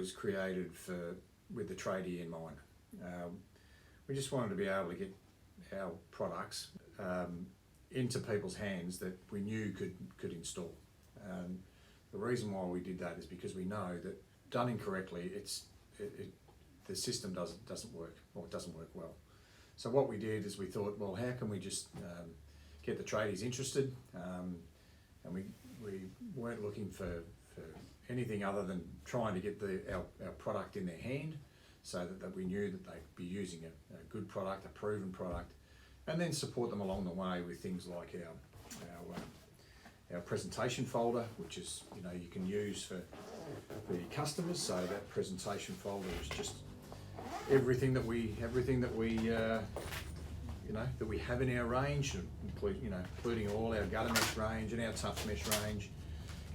was created with the tradie in mind. We just wanted to be able to get our products into people's hands that we knew could install. The reason why we did that is because we know that done incorrectly, the system doesn't work, or it doesn't work well. So what we did is we thought, well, how can we just get the tradies interested? And we weren't looking for anything other than trying to get our product in their hand, so that we knew that they'd be using a good product, a proven product, and then support them along the way with things like our presentation folder, which is you can use for your customers. So that presentation folder is just everything that we that we have in our range, including all our gutter mesh range and our tough mesh range.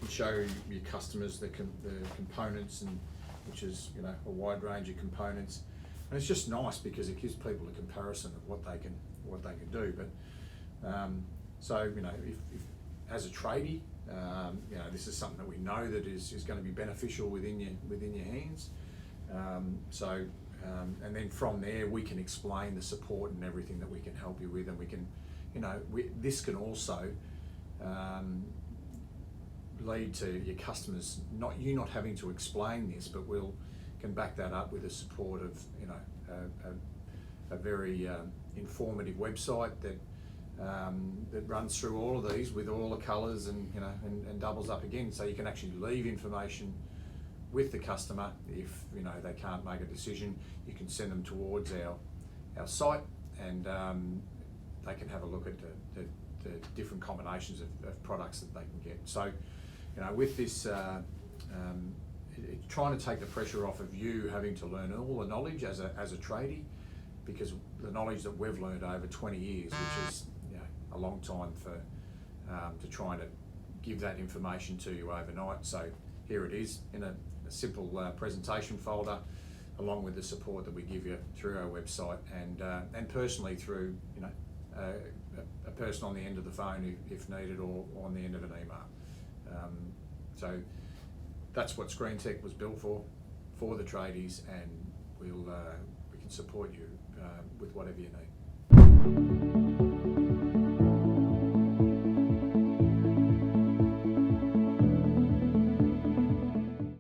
You can show your customers the components, and which is a wide range of components, and it's just nice because it gives people a comparison of what they can do. But so if as a tradie, this is something that we know that is going to be beneficial within your hands. And then from there we can explain the support and everything that we can help you with, and we can, this can also lead to your customers not having to explain this, but can back that up with the support of a very informative website that runs through all of these with all the colours and doubles up again, so you can actually leave information with the customer. If they can't make a decision, you can send them towards our site, and they can have a look at the different combinations of products that they can get. So with this, it's trying to take the pressure off of you having to learn all the knowledge as a tradie, because the knowledge that we've learned over 20 years, which is a long time to try to give that information to you overnight. So here it is in a simple presentation folder, along with the support that we give you through our website, and personally through a person on the end of the phone if needed, or on the end of an email. So that's what ScreenTech was built for the tradies, and we can support you with whatever you need.